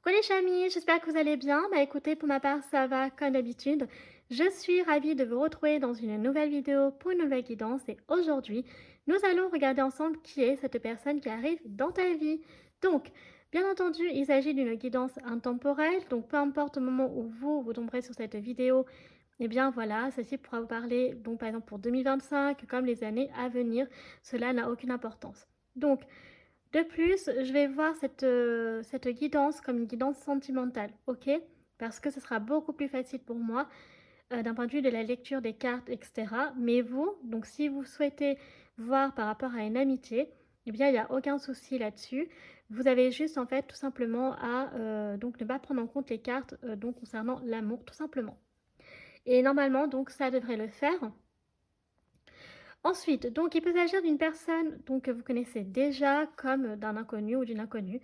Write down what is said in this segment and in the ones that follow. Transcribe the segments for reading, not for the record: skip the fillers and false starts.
Coucou les chamis, j'espère que vous allez bien. Bah écoutez, pour ma part, ça va comme d'habitude. Je suis ravie de vous retrouver dans une nouvelle vidéo pour une nouvelle guidance et aujourd'hui, nous allons regarder ensemble qui est cette personne qui arrive dans ta vie. Donc, bien entendu, il s'agit d'une guidance intemporelle, donc peu importe au moment où vous tomberez sur cette vidéo, eh bien voilà, celle-ci pourra vous parler, donc par exemple pour 2025, comme les années à venir, cela n'a aucune importance. Donc, de plus, je vais voir cette guidance comme une guidance sentimentale, ok? Parce que ce sera beaucoup plus facile pour moi d'un point de vue de la lecture des cartes, etc. Mais vous, donc si vous souhaitez voir par rapport à une amitié, eh bien il n'y a aucun souci là-dessus. Vous avez juste en fait tout simplement à donc ne pas prendre en compte les cartes donc concernant l'amour, tout simplement. Et normalement, donc ça devrait le faire. Ensuite, donc il peut s'agir d'une personne donc, que vous connaissez déjà comme d'un inconnu ou d'une inconnue.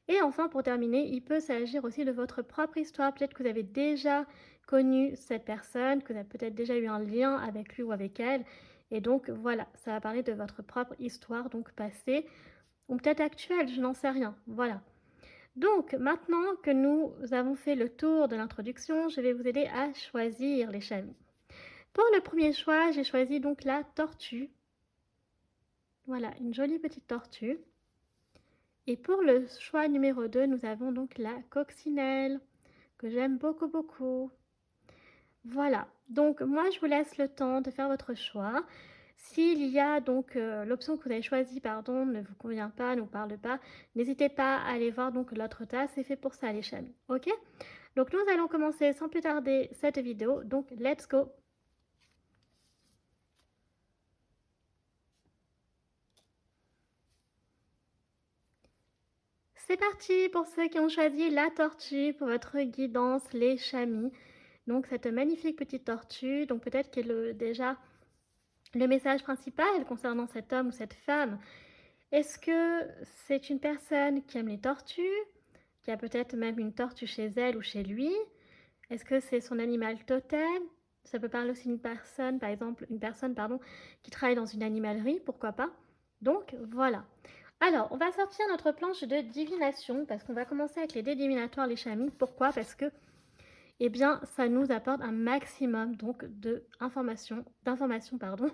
Et enfin, pour terminer, il peut s'agir aussi de votre propre histoire. Peut-être que vous avez déjà connu cette personne, que vous avez peut-être déjà eu un lien avec lui ou avec elle. Et donc, voilà, ça va parler de votre propre histoire, donc passée, ou peut-être actuelle, je n'en sais rien. Voilà. Donc, maintenant que nous avons fait le tour de l'introduction, je vais vous aider à choisir les chamis. Pour le premier choix, j'ai choisi donc la tortue. Voilà, une jolie petite tortue. Et pour le choix numéro 2, nous avons donc la coccinelle, que j'aime beaucoup, beaucoup. Voilà, donc moi je vous laisse le temps de faire votre choix. S'il y a donc l'option que vous avez choisie, pardon, ne vous convient pas, ne vous parle pas, n'hésitez pas à aller voir donc l'autre tas, c'est fait pour ça les chamis, ok? Donc nous allons commencer sans plus tarder cette vidéo, donc let's go! C'est parti pour ceux qui ont choisi la tortue pour votre guidance, les chamis. Donc cette magnifique petite tortue, donc peut-être que déjà le message principal concernant cet homme ou cette femme, est-ce que c'est une personne qui aime les tortues, qui a peut-être même une tortue chez elle ou chez lui? Est-ce que c'est son animal totem? Ça peut parler aussi d'une personne, par exemple, une personne, pardon, qui travaille dans une animalerie, pourquoi pas? Donc, voilà. Alors, on va sortir notre planche de divination, parce qu'on va commencer avec les dés divinatoires, les chamis. Pourquoi? Parce que, eh bien, ça nous apporte un maximum, donc, d'informations, pardon.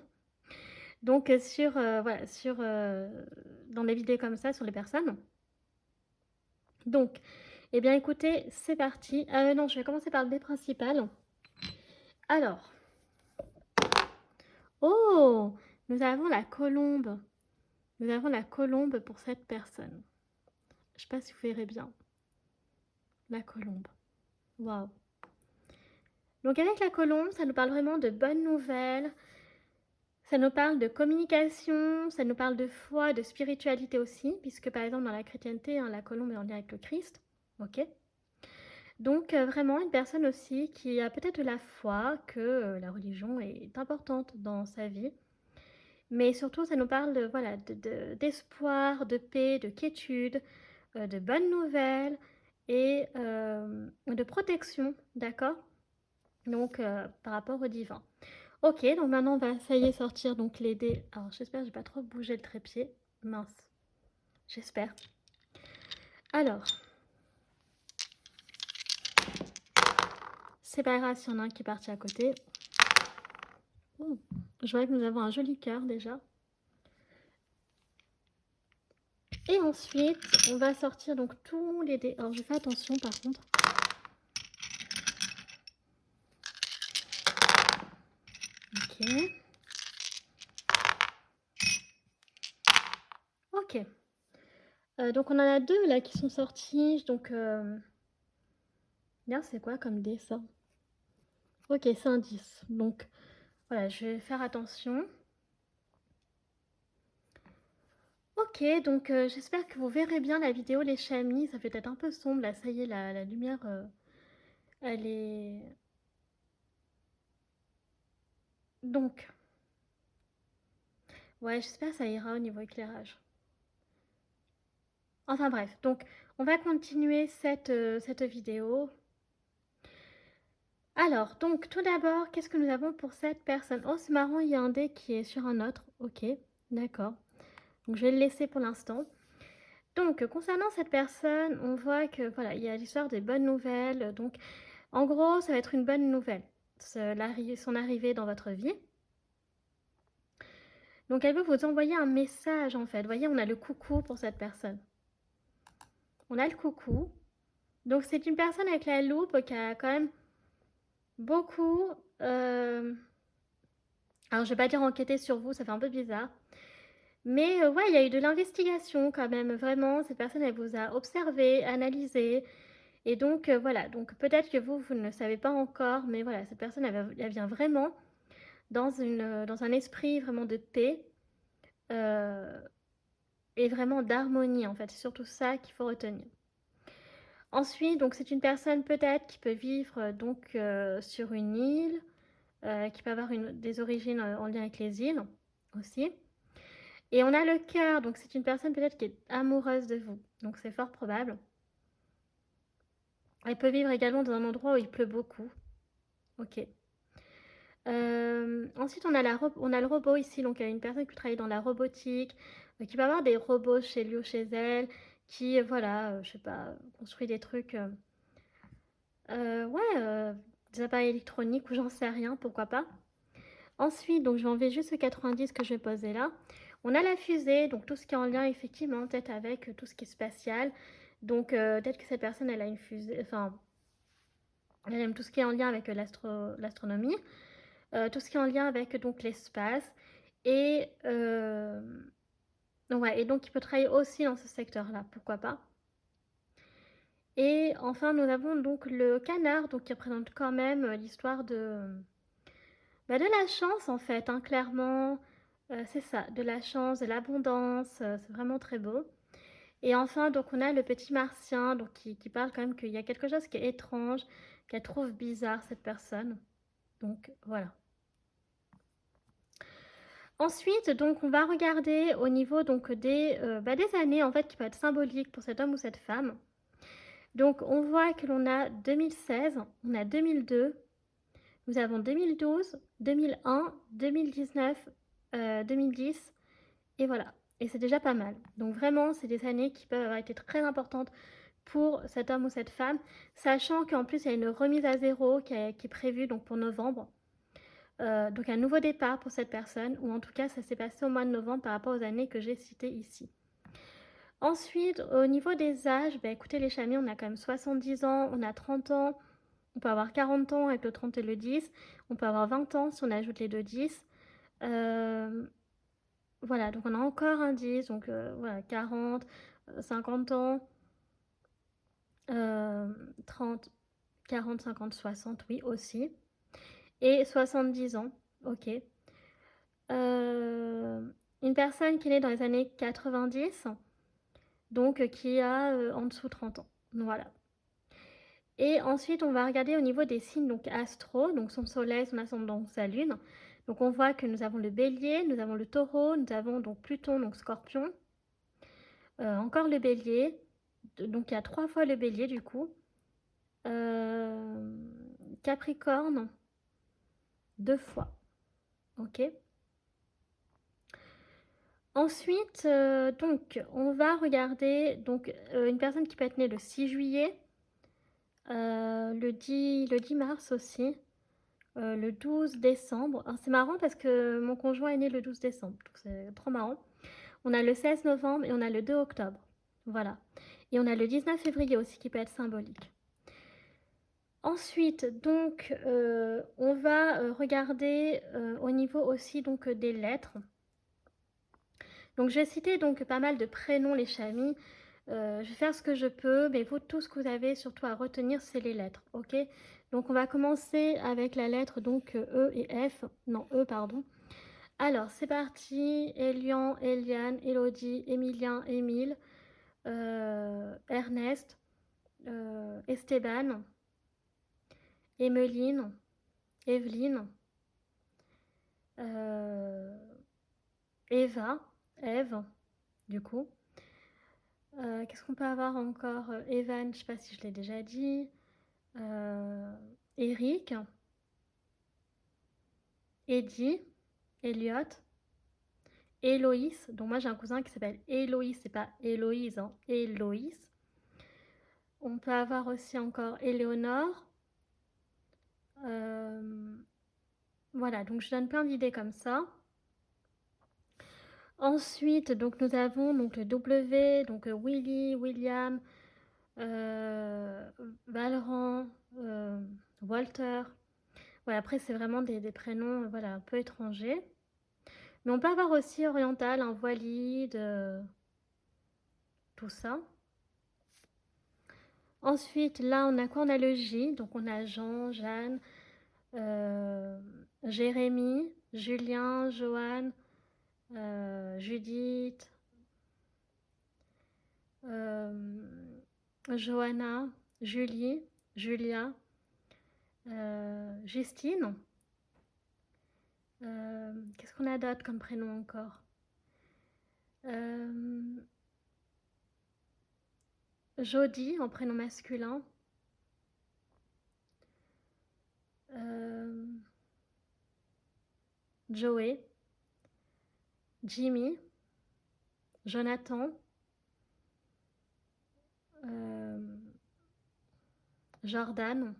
Donc, voilà, dans des vidéos comme ça, sur les personnes. Donc, eh bien, écoutez, c'est parti. Non, je vais commencer par le dé principal. Alors, oh, nous avons la colombe. Nous avons la colombe pour cette personne. Je ne sais pas si vous verrez bien. La colombe. Waouh. Donc avec la colombe, ça nous parle vraiment de bonnes nouvelles. Ça nous parle de communication, ça nous parle de foi, de spiritualité aussi, puisque par exemple dans la chrétienté, hein, la colombe est en lien avec le Christ. Ok. Donc vraiment une personne aussi qui a peut-être de la foi, que la religion est importante dans sa vie. Mais surtout, ça nous parle de, voilà, d'espoir, de paix, de quiétude, de bonnes nouvelles et de protection, d'accord? Donc, par rapport au divin. Ok, donc maintenant, on va, ça y est, sortir donc les dés. Alors, j'espère que j'ai pas trop bougé le trépied. Mince. J'espère. Alors, c'est pas grave s'il y en a un qui est parti à côté. Oh, je vois que nous avons un joli cœur déjà. Et ensuite, on va sortir donc tous les dés. Alors, je fais attention par contre. Ok. Ok. Donc, on en a deux là qui sont sortis. Donc, bien, c'est quoi comme dé ça? Ok, c'est un 10. Donc, voilà, je vais faire attention. Ok, donc j'espère que vous verrez bien la vidéo, les chamis. Ça fait peut-être un peu sombre là, ça y est, la lumière, elle est. Donc, ouais, j'espère que ça ira au niveau éclairage. Enfin bref, donc on va continuer cette vidéo. Alors, donc tout d'abord, qu'est-ce que nous avons pour cette personne? Oh, c'est marrant, il y a un dé qui est sur un autre. Ok, d'accord. Donc je vais le laisser pour l'instant. Donc, concernant cette personne, on voit que, voilà, il y a l'histoire des bonnes nouvelles, donc en gros, ça va être une bonne nouvelle, son arrivée dans votre vie. Donc elle veut vous envoyer un message, en fait. Vous voyez, on a le coucou pour cette personne. On a le coucou. Donc c'est une personne avec la loupe qui a quand même beaucoup... Alors je vais pas dire enquêter sur vous, ça fait un peu bizarre. Mais ouais, il y a eu de l'investigation quand même, vraiment. Cette personne, elle vous a observé, analysé. Et donc voilà, donc peut-être que vous ne le savez pas encore, mais voilà, cette personne, elle vient vraiment dans un esprit vraiment de paix et vraiment d'harmonie, en fait. C'est surtout ça qu'il faut retenir. Ensuite, donc c'est une personne peut-être qui peut vivre donc sur une île, qui peut avoir des origines en lien avec les îles aussi. Et on a le cœur, donc c'est une personne peut-être qui est amoureuse de vous. Donc c'est fort probable. Elle peut vivre également dans un endroit où il pleut beaucoup. Ok. Ensuite, on a le robot ici, donc il y a une personne qui travaille dans la robotique, qui peut avoir des robots chez lui ou chez elle, qui, voilà, je sais pas, construit des trucs, ouais, des appareils électroniques ou j'en sais rien, pourquoi pas. Ensuite, donc je vais enlever juste ce 90 que je vais poser là. On a la fusée, donc tout ce qui est en lien effectivement peut-être avec tout ce qui est spatial. Donc peut-être que cette personne, elle a une fusée, enfin, elle aime tout ce qui est en lien avec l'astronomie. Tout ce qui est en lien avec donc l'espace et ouais, et donc il peut travailler aussi dans ce secteur-là, pourquoi pas. Et enfin, nous avons donc le canard, donc qui représente quand même l'histoire de la chance en fait, hein, clairement. C'est ça, de la chance, de l'abondance, c'est vraiment très beau. Et enfin, donc on a le petit martien, donc qui parle quand même qu'il y a quelque chose qui est étrange, qu'elle trouve bizarre cette personne. Donc voilà. Ensuite, donc, on va regarder au niveau donc, des années en fait, qui peuvent être symboliques pour cet homme ou cette femme. Donc, on voit que l'on a 2016, on a 2002, nous avons 2012, 2001, 2019, 2010, et voilà. Et c'est déjà pas mal. Donc, vraiment, c'est des années qui peuvent avoir été très importantes pour cet homme ou cette femme, sachant qu'en plus, il y a une remise à zéro qui est prévue donc, pour novembre. Donc un nouveau départ pour cette personne, ou en tout cas ça s'est passé au mois de novembre par rapport aux années que j'ai citées ici. Ensuite, au niveau des âges, bah, écoutez les chamis, on a quand même 70 ans, on a 30 ans, on peut avoir 40 ans avec le 30 et le 10, on peut avoir 20 ans si on ajoute les deux 10. Voilà, donc on a encore un 10, donc voilà, 40, 50 ans, 30, 40, 50, 60, oui aussi. Et 70 ans, ok. Une personne qui est née dans les années 90, donc qui a en dessous 30 ans. Voilà. Et ensuite, on va regarder au niveau des signes donc astro, donc son soleil, son ascendant, sa lune. Donc on voit que nous avons le bélier, nous avons le taureau, nous avons donc Pluton, donc scorpion. Encore le bélier, donc il y a 3 fois le bélier du coup. Capricorne, 2 fois. Ok. Ensuite, donc, on va regarder donc, une personne qui peut être née le 6 juillet, le 10 mars aussi, le 12 décembre. Alors, c'est marrant parce que mon conjoint est né le 12 décembre, donc c'est trop marrant. On a le 16 novembre et on a le 2 octobre. Voilà. Et on a le 19 février aussi qui peut être symbolique. Ensuite, donc, on va regarder au niveau aussi donc, des lettres. Donc, je vais citer donc pas mal de prénoms, les chamis. Je vais faire ce que je peux, mais vous, tout ce que vous avez surtout à retenir, c'est les lettres, ok? Donc, on va commencer avec la lettre donc E et F. Non, E, pardon. Alors, c'est parti. Elian, Eliane, Elodie, Emilien, Émile, Ernest, Esteban, Emeline, Evelyne, Eva, Eve, du coup. Qu'est-ce qu'on peut avoir encore? Evan, je sais pas si je l'ai déjà dit. Eric, Eddie, Elliot, Héloïse. Donc moi j'ai un cousin qui s'appelle Héloïse, c'est pas Héloïse, hein, Héloïse. On peut avoir aussi encore Éléonore. Voilà, donc je donne plein d'idées comme ça. Ensuite, donc nous avons donc le W, donc Willy, William, Valran, Walter. Ouais, après, c'est vraiment des prénoms voilà, un peu étrangers. Mais on peut avoir aussi oriental, un Walid, tout ça. Ensuite, là, on a quoi? On a le J, donc on a Jean, Jeanne, Jérémy, Julien, Joanne, Judith, Johanna, Julie, Julia, Justine. Qu'est-ce qu'on a d'autre comme prénom encore? Jody en prénom masculin. Joey, Jimmy, Jonathan, Jordan.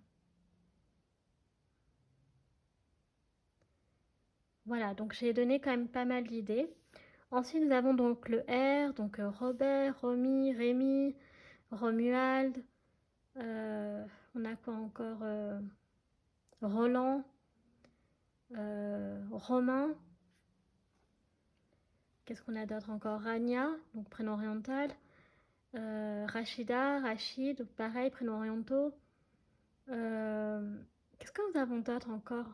Voilà, donc j'ai donné quand même pas mal d'idées. Ensuite, nous avons donc le R, donc Robert, Romy, Rémi, Romuald. On a quoi encore? Roland, Romain. Qu'est-ce qu'on a d'autre encore? Rania, donc prénom oriental. Rachida, Rachid, pareil, prénom orientaux. Qu'est-ce que nous avons d'autre encore?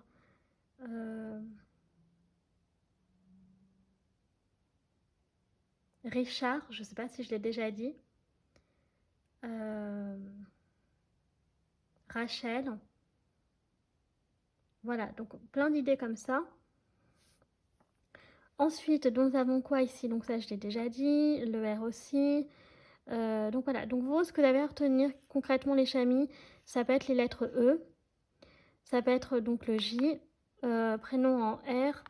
Richard, je ne sais pas si je l'ai déjà dit. Rachel. Voilà, donc plein d'idées comme ça. Ensuite, donc, nous avons quoi ici? Donc ça, je l'ai déjà dit. Le R aussi. Donc voilà, donc vous, ce que vous avez à retenir concrètement les chamis, ça peut être les lettres E. Ça peut être donc le J, prénom en R,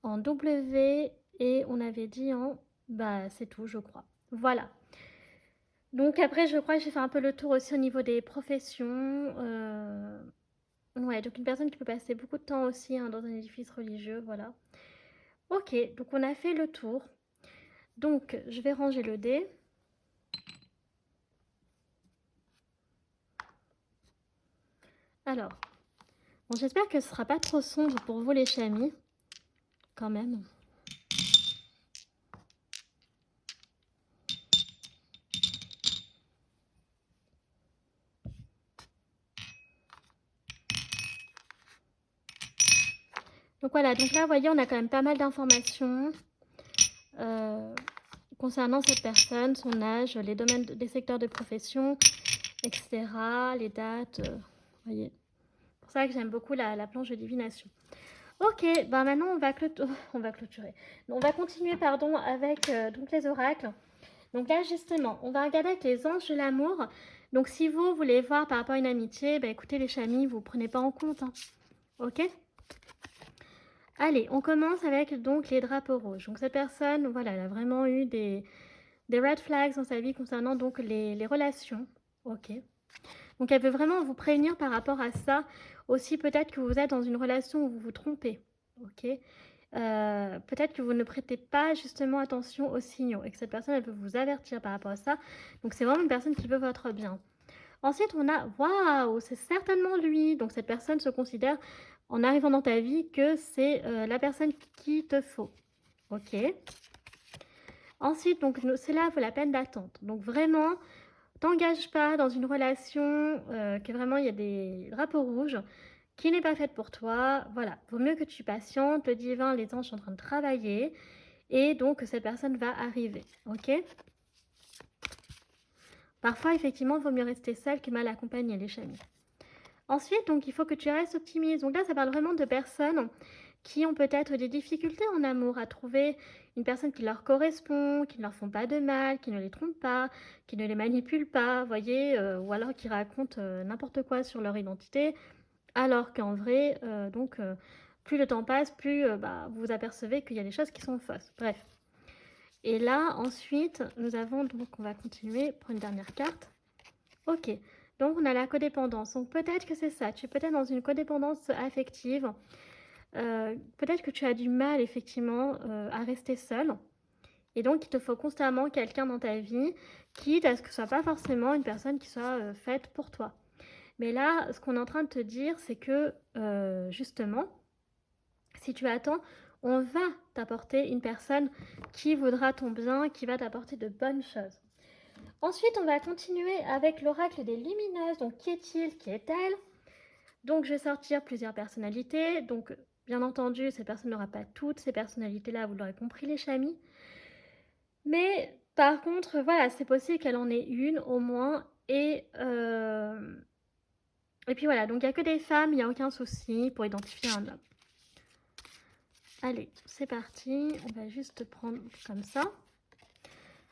en W, et on avait dit en... Bah, c'est tout, je crois. Voilà. Donc après, je crois que j'ai fait un peu le tour aussi au niveau des professions. Ouais, donc une personne qui peut passer beaucoup de temps aussi hein, dans un édifice religieux, voilà. Ok, donc on a fait le tour. Donc, je vais ranger le dé. Alors, bon, j'espère que ce ne sera pas trop sombre pour vous les chamis, quand même. Donc voilà, donc là, vous voyez, on a quand même pas mal d'informations concernant cette personne, son âge, les domaines, les secteurs de profession, etc., les dates, vous voyez. C'est pour ça que j'aime beaucoup la planche de divination. Ok, ben maintenant on va, clôturer. On va continuer pardon, avec donc les oracles. Donc là justement, on va regarder avec les anges de l'amour. Donc si vous voulez voir par rapport à une amitié, ben, écoutez les chamis, vous ne prenez pas en compte. Hein. Ok? Allez, on commence avec donc les drapeaux rouges. Donc cette personne, voilà, elle a vraiment eu des red flags dans sa vie concernant donc les relations. Ok. Donc elle veut vraiment vous prévenir par rapport à ça. Aussi peut-être que vous êtes dans une relation où vous vous trompez. Ok. Peut-être que vous ne prêtez pas justement attention aux signaux et que cette personne elle veut vous avertir par rapport à ça. Donc c'est vraiment une personne qui veut votre bien. Ensuite on a waouh, c'est certainement lui. Donc cette personne se considère en arrivant dans ta vie que c'est la personne qu'il te faut. Ok. Ensuite donc c'est là vaut la peine d'attendre. Donc vraiment t'engage pas dans une relation que vraiment il y a des drapeaux rouges qui n'est pas faite pour toi. Voilà, vaut mieux que tu patientes. Le divin, les anges sont en train de travailler et donc cette personne va arriver. Ok. Parfois, effectivement, il vaut mieux rester seul que mal accompagné, les chamis. Ensuite, donc, il faut que tu restes optimiste. Donc là, ça parle vraiment de personnes qui ont peut-être des difficultés en amour à trouver une personne qui leur correspond, qui ne leur font pas de mal, qui ne les trompe pas, qui ne les manipule pas, voyez, ou alors qui racontent n'importe quoi sur leur identité, alors qu'en vrai, plus le temps passe, plus bah, vous vous apercevez qu'il y a des choses qui sont fausses. Bref. Et là, ensuite, nous avons, donc on va continuer pour une dernière carte. Ok, donc on a la codépendance. Donc peut-être que c'est ça, tu es peut-être dans une codépendance affective. Peut-être que tu as du mal effectivement à rester seul. Et donc il te faut constamment quelqu'un dans ta vie, quitte à ce que ce soit pas forcément une personne qui soit faite pour toi. Mais là, ce qu'on est en train de te dire, c'est que justement, si tu attends, on va t'apporter une personne qui voudra ton bien, qui va t'apporter de bonnes choses. Ensuite, on va continuer avec l'oracle des lumineuses. Donc, qui est-il? Qui est-elle? Donc, je vais sortir plusieurs personnalités. Donc, bien entendu, cette personne n'aura pas toutes ces personnalités-là, vous l'aurez compris, les chamis. Mais, par contre, voilà, c'est possible qu'elle en ait une au moins. Et puis voilà, donc il n'y a que des femmes, il n'y a aucun souci pour identifier un homme. Allez, c'est parti. On va juste prendre comme ça.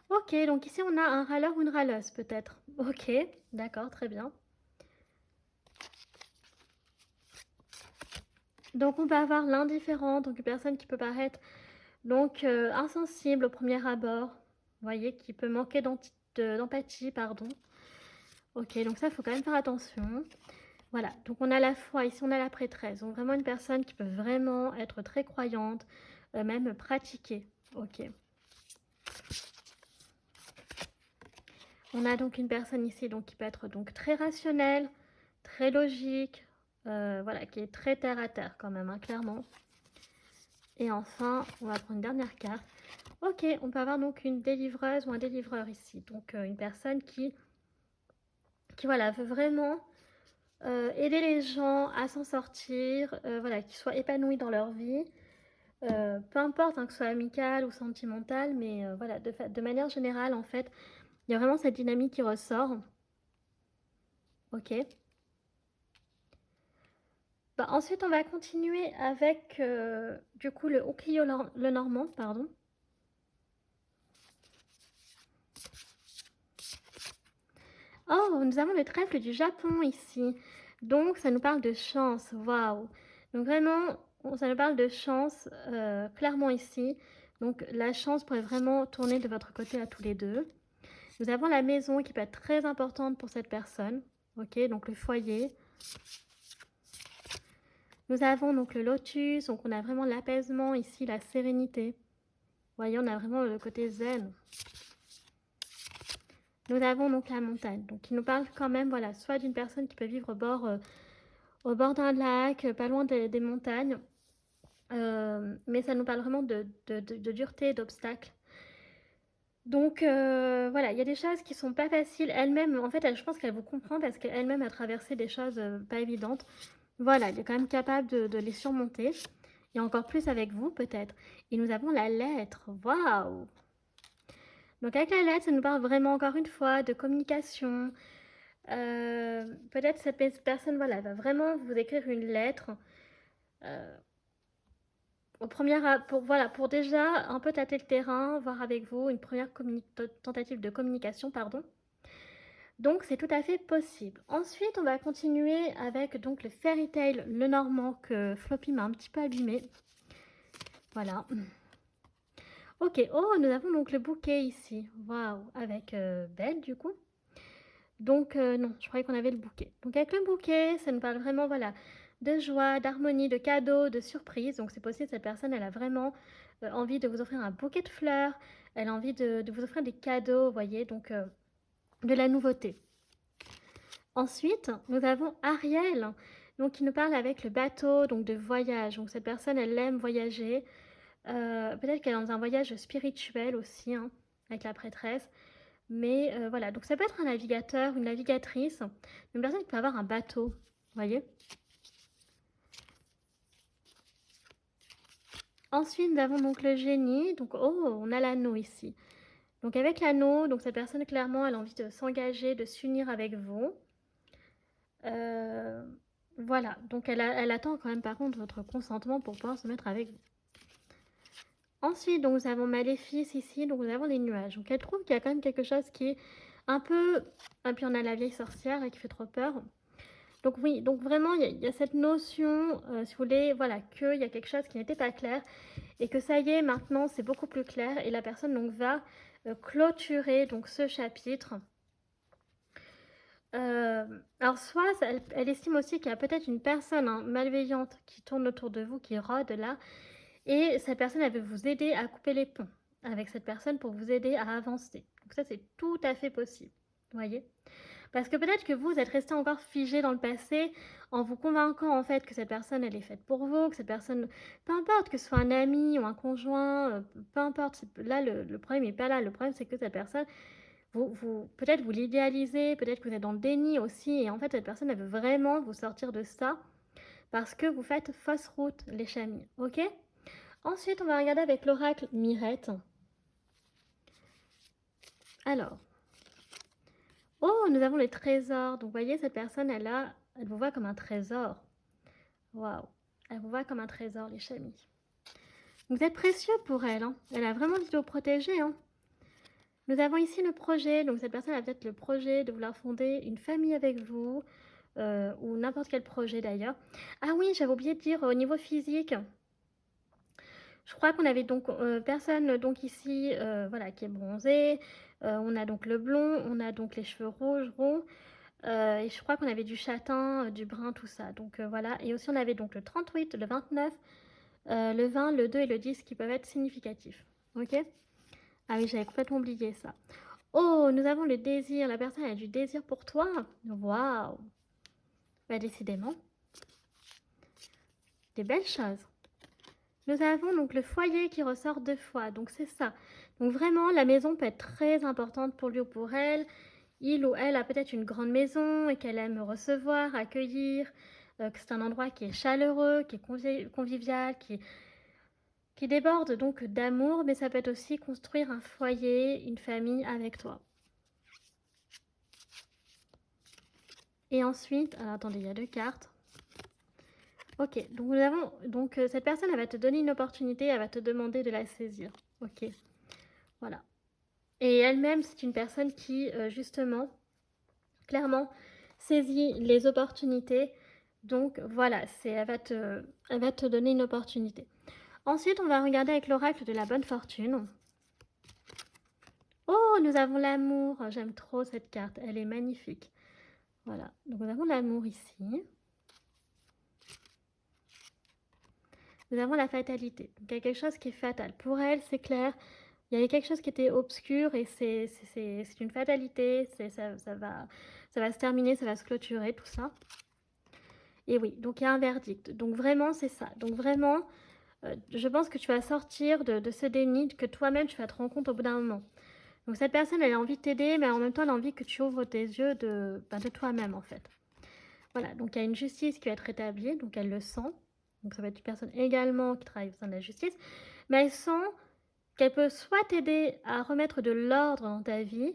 Ok, donc ici on a un râleur ou une râleuse peut-être. Ok, d'accord, très bien. Donc on peut avoir l'indifférent, donc une personne qui peut paraître donc insensible au premier abord. Vous voyez, qui peut manquer d'empathie, pardon. Ok, donc ça, il faut quand même faire attention. Voilà, donc on a la foi, ici on a la prêtresse. Donc vraiment une personne qui peut vraiment être très croyante, même pratiquer. Ok. On a donc une personne ici donc, qui peut être donc très rationnelle, très logique, voilà, qui est très terre à terre quand même, hein, clairement. Et enfin, on va prendre une dernière carte. Ok, on peut avoir donc une délivreuse ou un délivreur ici. Donc une personne qui voilà, veut vraiment aider les gens à s'en sortir, voilà, qu'ils soient épanouis dans leur vie. Peu importe hein, que ce soit amical ou sentimental, mais voilà, de manière générale, en fait, il y a vraiment cette dynamique qui ressort. Ok. Bah, ensuite, on va continuer avec du coup le Oukliyo le Normand, pardon. Oh, nous avons le trèfle du Japon ici. Donc, ça nous parle de chance. Waouh. Donc, vraiment, ça nous parle de chance clairement ici. Donc, la chance pourrait vraiment tourner de votre côté à tous les deux. Nous avons la maison qui peut être très importante pour cette personne. Ok, donc le foyer. Nous avons donc le lotus. Donc, on a vraiment l'apaisement ici, la sérénité. Vous voyez, on a vraiment le côté zen. Nous avons donc la montagne, donc qui nous parle quand même, voilà, soit d'une personne qui peut vivre au bord d'un lac, pas loin des montagnes, mais ça nous parle vraiment de dureté, d'obstacles. Donc voilà, il y a des choses qui sont pas faciles. Elle-même, en fait, je pense qu'elle vous comprend parce qu'elle-même a traversé des choses pas évidentes. Voilà, elle est quand même capable de les surmonter. Et encore plus avec vous, peut-être. Et nous avons la lettre. Waouh! Donc avec la lettre, ça nous parle vraiment encore une fois de communication. Peut-être cette personne, voilà, elle va vraiment vous écrire une lettre au premier, voilà, pour déjà un peu tâter le terrain, voir avec vous une première tentative de communication, pardon. Donc c'est tout à fait possible. Ensuite, on va continuer avec donc le Fairy Tail, le Normand que Floppy m'a un petit peu abîmé. Voilà. Ok, oh, nous avons donc le bouquet ici. Waouh, avec Belle du coup. Donc non, je croyais qu'on avait le bouquet. Donc avec le bouquet, ça nous parle vraiment, voilà, de joie, d'harmonie, de cadeaux, de surprises. Donc c'est possible, cette personne, elle a vraiment envie de vous offrir un bouquet de fleurs. Elle a envie de vous offrir des cadeaux, vous voyez, donc de la nouveauté. Ensuite, nous avons Ariel, donc qui nous parle avec le bateau, donc de voyage. Donc cette personne, elle aime voyager. Peut-être qu'elle est dans un voyage spirituel aussi, hein, avec la prêtresse. Mais voilà, donc ça peut être un navigateur, une navigatrice, une personne qui peut avoir un bateau, vous voyez. Ensuite, nous avons donc le génie. Donc, oh, on a l'anneau ici. Donc avec l'anneau, donc cette personne, clairement, elle a envie de s'engager, de s'unir avec vous. Voilà, donc elle attend quand même par contre votre consentement pour pouvoir se mettre avec vous. Ensuite, donc, nous avons Maléfice ici, donc nous avons les nuages. Donc elle trouve qu'il y a quand même quelque chose qui est un peu... Et puis on a la vieille sorcière qui fait trop peur. Donc oui, donc vraiment, il y a cette notion, si vous voulez, voilà, qu'il y a quelque chose qui n'était pas clair et que ça y est, maintenant, c'est beaucoup plus clair et la personne donc va clôturer donc ce chapitre. Alors soit elle estime aussi qu'il y a peut-être une personne hein, malveillante qui tourne autour de vous, qui rôde là, et cette personne, elle veut vous aider à couper les ponts avec cette personne pour vous aider à avancer. Donc ça, c'est tout à fait possible, vous voyez? Parce que peut-être que vous êtes resté encore figé dans le passé en vous convainquant en fait que cette personne, elle est faite pour vous, que cette personne, peu importe, que ce soit un ami ou un conjoint, peu importe, là, le problème n'est pas là. Le problème, c'est que cette personne, peut-être vous l'idéalisez, peut-être que vous êtes dans le déni aussi, et en fait, cette personne, elle veut vraiment vous sortir de ça parce que vous faites fausse route, les chamis, ok? Ensuite, on va regarder avec l'oracle Mirette. Alors, oh, nous avons les trésors. Donc, vous voyez, cette personne, elle vous voit comme un trésor. Waouh, elle vous voit comme un trésor, les chamis. Vous êtes précieux pour elle, hein. Elle a vraiment envie de vous protéger, hein. Nous avons ici le projet. Donc, cette personne a peut-être le projet de vouloir fonder une famille avec vous, ou n'importe quel projet d'ailleurs. Ah oui, j'avais oublié de dire au niveau physique. Je crois qu'on avait donc personne donc ici, voilà, qui est bronzée. On a donc le blond, on a donc les cheveux rouges, ronds. Et je crois qu'on avait du châtain, du brun, tout ça. Donc voilà. Et aussi on avait donc le 38, le 29, le 20, le 2 et le 10 qui peuvent être significatifs. Ok? Ah oui, j'avais complètement oublié ça. Oh, nous avons le désir. La personne a du désir pour toi. Waouh! Bah décidément, des belles choses. Nous avons donc le foyer qui ressort 2 fois, donc c'est ça. Donc vraiment, la maison peut être très importante pour lui ou pour elle. Il ou elle a peut-être une grande maison et qu'elle aime recevoir, accueillir, que c'est un endroit qui est chaleureux, qui est convivial, qui déborde donc d'amour, mais ça peut être aussi construire un foyer, une famille avec toi. Et ensuite, alors attendez, il y a 2 cartes. Ok, donc nous avons, donc cette personne, elle va te donner une opportunité, elle va te demander de la saisir. Ok, voilà. Et elle-même, c'est une personne qui, justement, clairement, saisit les opportunités. Donc voilà, elle va te donner une opportunité. Ensuite, on va regarder avec l'oracle de la bonne fortune. Oh, nous avons l'amour. J'aime trop cette carte, elle est magnifique. Voilà, donc nous avons l'amour ici. Nous avons la fatalité. Donc il y a quelque chose qui est fatal. Pour elle, c'est clair. Il y avait quelque chose qui était obscur et c'est une fatalité. Ça va se terminer, ça va se clôturer, tout ça. Et oui, donc il y a un verdict. Donc vraiment, c'est ça. Donc vraiment, je pense que tu vas sortir de ce déni, que toi-même, tu vas te rendre compte au bout d'un moment. Donc cette personne, elle a envie de t'aider, mais en même temps, elle a envie que tu ouvres tes yeux de toi-même, en fait. Voilà, donc il y a une justice qui va être rétablie, donc elle le sent. Donc ça va être une personne également qui travaille au sein de la justice. Mais elle sent qu'elle peut soit t'aider à remettre de l'ordre dans ta vie,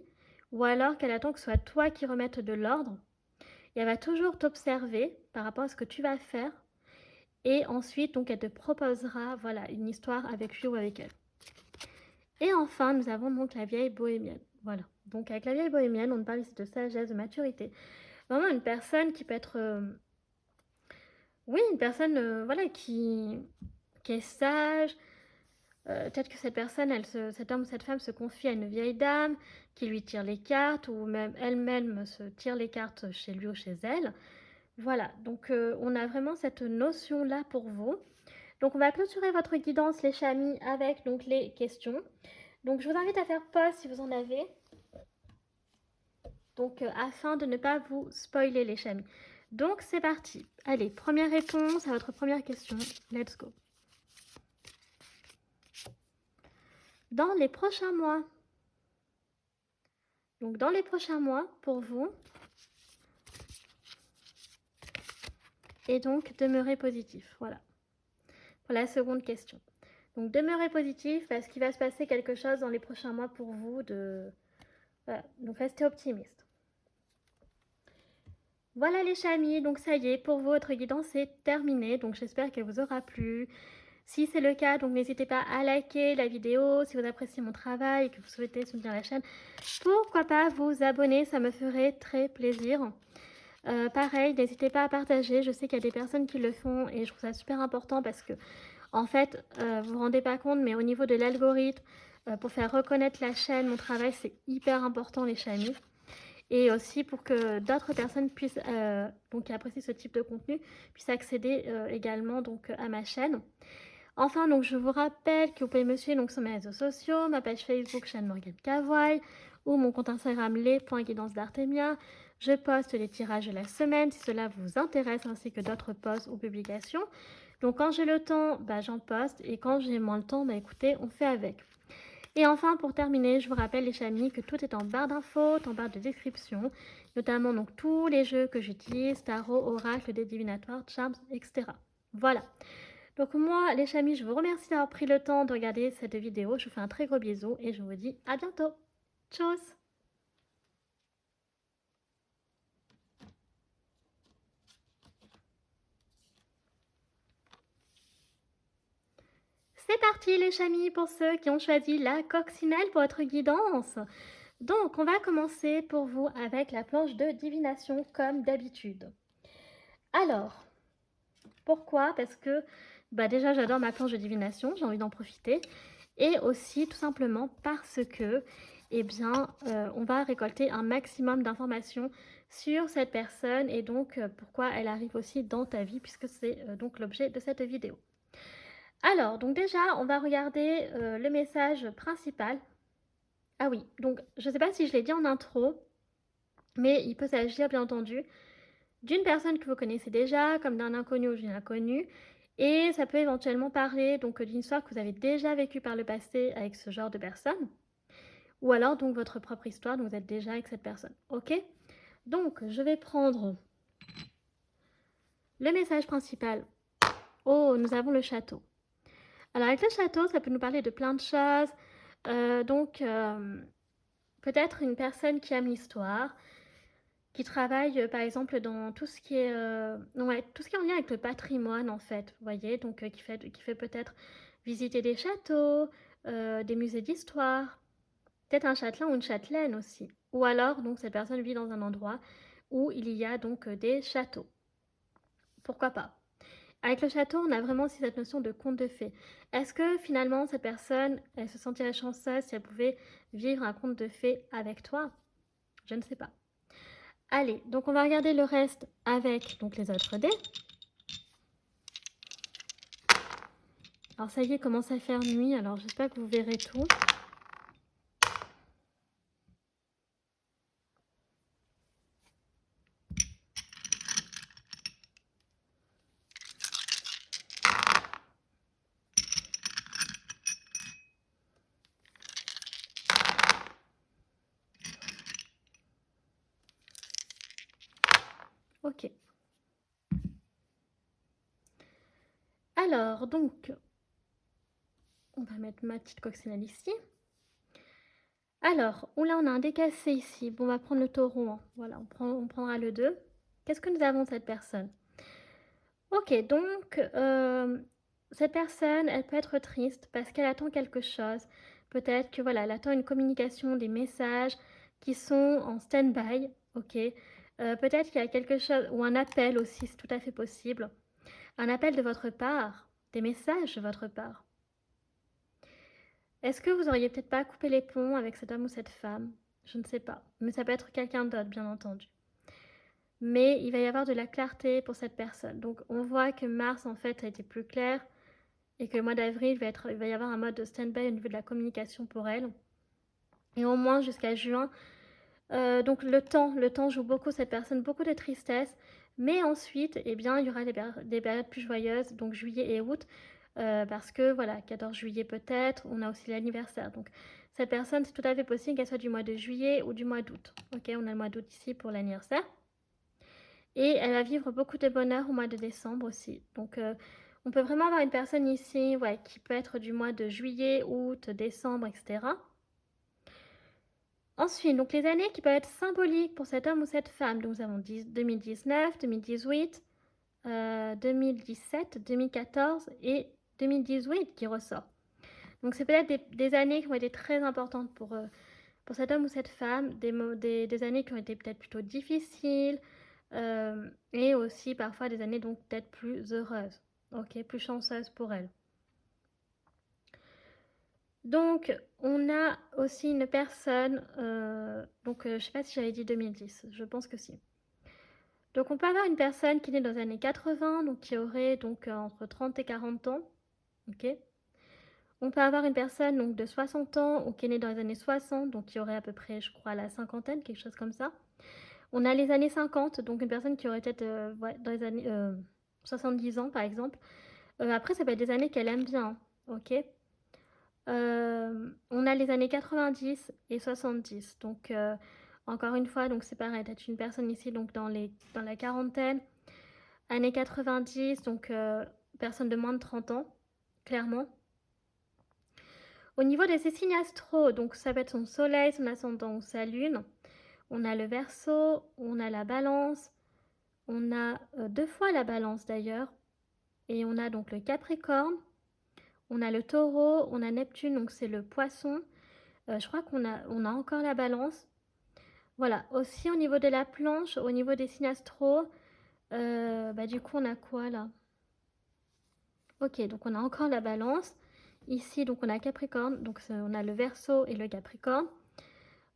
ou alors qu'elle attend que ce soit toi qui remettes de l'ordre. Et elle va toujours t'observer par rapport à ce que tu vas faire. Et ensuite, donc, elle te proposera, voilà, une histoire avec lui ou avec elle. Et enfin, nous avons donc la vieille bohémienne. Voilà. Donc, avec la vieille bohémienne, on parle ici de sagesse, de maturité. Vraiment une personne qui peut être... oui, une personne, voilà, qui est sage. Peut-être que cette personne, cet homme ou cette femme se confie à une vieille dame qui lui tire les cartes, ou même elle-même se tire les cartes chez lui ou chez elle. Voilà, donc on a vraiment cette notion-là pour vous. Donc on va clôturer votre guidance, les chamis, avec donc les questions. Donc je vous invite à faire pause si vous en avez. Donc afin de ne pas vous spoiler, les chamis. Donc c'est parti. Allez, première réponse à votre première question. Let's go. Dans les prochains mois. Donc dans les prochains mois, pour vous. Et donc demeurez positif. Voilà. Pour la seconde question. Donc demeurez positif parce qu'il va se passer quelque chose dans les prochains mois pour vous. Voilà. Donc restez optimiste. Voilà les chamis, donc ça y est, pour vous, votre guidance est terminée. Donc j'espère qu'elle vous aura plu. Si c'est le cas, donc n'hésitez pas à liker la vidéo. Si vous appréciez mon travail et que vous souhaitez soutenir la chaîne, pourquoi pas vous abonner, ça me ferait très plaisir. Pareil, n'hésitez pas à partager. Je sais qu'il y a des personnes qui le font et je trouve ça super important parce que, en fait, vous vous rendez pas compte, mais au niveau de l'algorithme, pour faire reconnaître la chaîne, mon travail, c'est hyper important, les chamis. Et aussi pour que d'autres personnes puissent, donc qui apprécient ce type de contenu, puissent accéder également donc à ma chaîne. Enfin, donc je vous rappelle que vous pouvez me suivre donc, sur mes réseaux sociaux, ma page Facebook, chaîne Morgane Cavoye, ou mon compte Instagram, les.guidance d'Artemia. Je poste les tirages de la semaine si cela vous intéresse, ainsi que d'autres posts ou publications. Donc quand j'ai le temps, bah, j'en poste, et quand j'ai moins le temps, bah, écoutez, on fait avec. Et enfin, pour terminer, je vous rappelle les chamis que tout est en barre d'infos, en barre de description, notamment donc tous les jeux que j'utilise, tarot, oracle, dés divinatoires, charms, etc. Voilà. Donc moi, les chamis, je vous remercie d'avoir pris le temps de regarder cette vidéo. Je vous fais un très gros bisou et je vous dis à bientôt. Tchuss! C'est parti les chamis pour ceux qui ont choisi la coccinelle pour votre guidance. Donc on va commencer pour vous avec la planche de divination comme d'habitude. Alors, pourquoi? Parce que bah déjà j'adore ma planche de divination, j'ai envie d'en profiter. Et aussi tout simplement parce que eh bien, on va récolter un maximum d'informations sur cette personne et donc pourquoi elle arrive aussi dans ta vie puisque c'est donc l'objet de cette vidéo. Alors, donc déjà, on va regarder le message principal. Ah oui, donc je ne sais pas si je l'ai dit en intro, mais il peut s'agir bien entendu d'une personne que vous connaissez déjà, comme d'un inconnu ou d'une inconnue, et ça peut éventuellement parler donc d'une histoire que vous avez déjà vécue par le passé avec ce genre de personne, ou alors donc votre propre histoire, donc vous êtes déjà avec cette personne. Ok? Donc je vais prendre le message principal. Oh, nous avons le château. Alors avec le château, ça peut nous parler de plein de choses. Donc peut-être une personne qui aime l'histoire, qui travaille par exemple dans tout ce qui est ouais, tout ce qui est en lien avec le patrimoine en fait, vous voyez, donc qui fait peut-être visiter des châteaux, des musées d'histoire, peut-être un châtelain ou une châtelaine aussi. Ou alors donc cette personne vit dans un endroit où il y a donc des châteaux. Pourquoi pas? Avec le château, on a vraiment aussi cette notion de conte de fées. Est-ce que finalement cette personne, elle se sentirait chanceuse si elle pouvait vivre un conte de fées avec toi? Je ne sais pas. Allez, donc on va regarder le reste avec donc les autres dés. Alors ça y est, il commence à faire nuit, alors j'espère que vous verrez tout. Ok. Alors, donc, on va mettre ma petite coccinelle ici. Alors, là, on a un dé cassé ici. Bon, on va prendre le taureau. Hein. Voilà, on prendra le 2. Qu'est-ce que nous avons de cette personne? Ok, donc, cette personne, elle peut être triste parce qu'elle attend quelque chose. Peut-être que, voilà, elle attend une communication, des messages qui sont en stand-by. Ok. Peut-être qu'il y a quelque chose, ou un appel aussi, c'est tout à fait possible. Un appel de votre part, des messages de votre part. Est-ce que vous auriez peut-être pas coupé les ponts avec cet homme ou cette femme? Je ne sais pas. Mais ça peut être quelqu'un d'autre, bien entendu. Mais il va y avoir de la clarté pour cette personne. Donc on voit que Mars, en fait, a été plus clair et que le mois d'avril, il va y avoir un mode de stand-by au niveau de la communication pour elle. Et au moins jusqu'à juin. Donc le temps joue beaucoup cette personne, beaucoup de tristesse. Mais ensuite, eh bien, il y aura des périodes plus joyeuses, donc juillet et août. Parce que voilà, 14 juillet peut-être, on a aussi l'anniversaire. Donc cette personne, c'est tout à fait possible qu'elle soit du mois de juillet ou du mois d'août. Ok, on a le mois d'août ici pour l'anniversaire. Et elle va vivre beaucoup de bonheur au mois de décembre aussi. Donc on peut vraiment avoir une personne ici ouais, qui peut être du mois de juillet, août, décembre, etc. Ensuite, donc les années qui peuvent être symboliques pour cet homme ou cette femme. Donc nous avons 2019, 2018, 2017, 2014 et 2018 qui ressort. Donc c'est peut-être des années qui ont été très importantes pour cet homme ou cette femme, des années qui ont été peut-être plutôt difficiles, Et aussi parfois des années donc peut-être plus heureuses, ok, plus chanceuses pour elles. Donc, on a aussi une personne, je ne sais pas si j'avais dit 2010, je pense que si. Donc, on peut avoir une personne qui est née dans les années 80, donc qui aurait donc entre 30 et 40 ans, ok. On peut avoir une personne donc de 60 ans ou qui est née dans les années 60, donc qui aurait à peu près, je crois, la cinquantaine, quelque chose comme ça. On a les années 50, donc une personne qui aurait peut-être dans les années 70 ans, par exemple. Après, ça peut être des années qu'elle aime bien, ok. On a les années 90 et 70. Donc, encore une fois, donc c'est pareil, d'être une personne ici donc dans la quarantaine. Années 90, donc personne de moins de 30 ans, clairement. Au niveau de ses signes astro, donc ça peut être son soleil, son ascendant ou sa lune. On a le Verseau, on a la Balance, on a 2 fois la Balance d'ailleurs, et on a donc le Capricorne, on a le Taureau, on a Neptune, donc c'est le Poisson. Je crois on a encore la Balance. Voilà, aussi au niveau de la planche, au niveau des signes astro, du coup on a quoi là? Ok, donc on a encore la Balance. Ici, donc on a Capricorne, donc on a le Verseau et le Capricorne.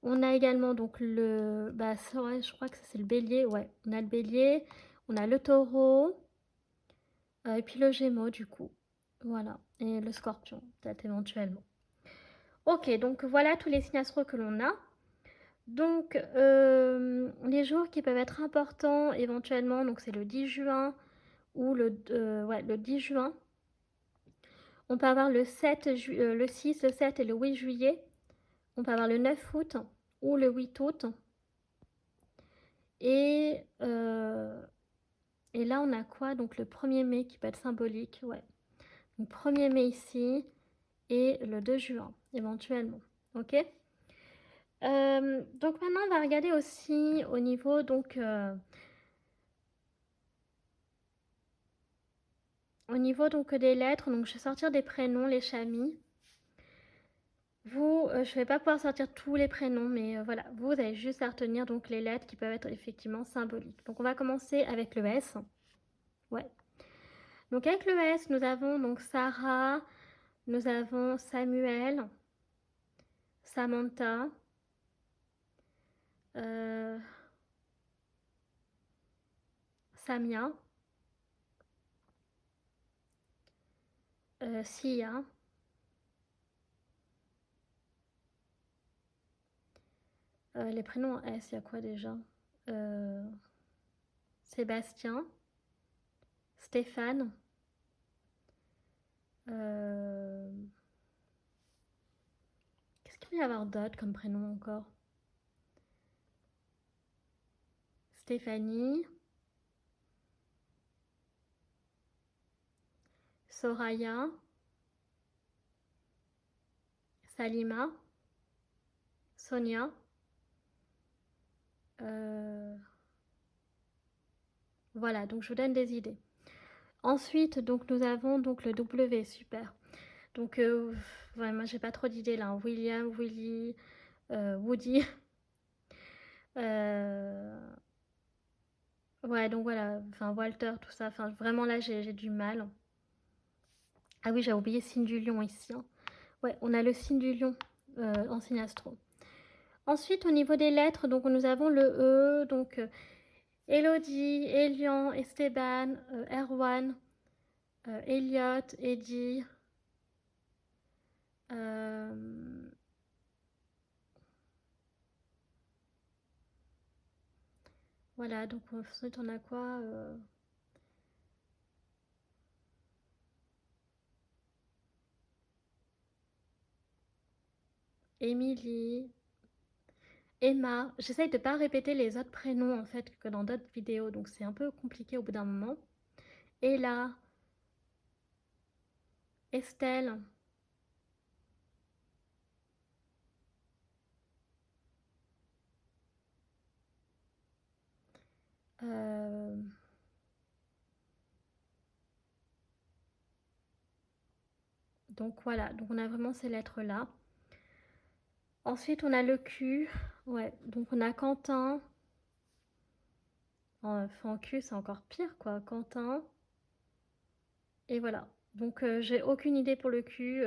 On a également donc ouais, je crois que ça c'est le Bélier, ouais. On a le Bélier, on a le Taureau, et puis le Gémeaux du coup. Voilà, et le Scorpion, peut-être éventuellement. Ok, donc voilà tous les signes astro que l'on a. Donc, les jours qui peuvent être importants éventuellement, donc c'est le 10 juin ou le 10 juin. On peut avoir le 6, le 7 et le 8 juillet. On peut avoir le 9 août ou le 8 août. Et, et là, on a quoi? Donc le 1er mai qui peut être symbolique, ouais. Donc 1er mai ici et le 2 juin, éventuellement. Ok? Donc maintenant, on va regarder aussi au niveau des lettres. Donc je vais sortir des prénoms, les chamis. Vous, je ne vais pas pouvoir sortir tous les prénoms, mais voilà, vous avez juste à retenir donc les lettres qui peuvent être effectivement symboliques. Donc on va commencer avec le S. Ouais. Donc avec le S, nous avons donc Sarah, nous avons Samuel, Samantha, Samia, Sia, les prénoms en S, il y a quoi déjà? Sébastien, Stéphane, qu'est-ce qu'il peut y avoir d'autre comme prénom encore? Stéphanie, Soraya, Salima, Sonia, voilà, donc je vous donne des idées. Ensuite, donc nous avons donc le W, super. Donc, ouais, moi j'ai pas trop d'idées là, hein. William, Willy, Woody. Ouais, donc voilà, enfin Walter, tout ça, enfin vraiment là j'ai du mal. Ah oui, j'ai oublié signe du lion ici, hein. Ouais, on a le signe du lion en signe astro. Ensuite, au niveau des lettres, donc nous avons le E, donc Elodie, Elian, Esteban, Erwan, Elliot, Eddie. Voilà, donc ensuite on a quoi? Émilie, Emma. J'essaye de ne pas répéter les autres prénoms en fait que dans d'autres vidéos, donc c'est un peu compliqué au bout d'un moment. Ella, Estelle, euh, donc voilà, donc on a vraiment ces lettres-là. Ensuite, on a le Q, ouais, donc on a Quentin, En cul, c'est encore pire, quoi. Quentin. Et voilà. Donc, j'ai aucune idée pour le cul.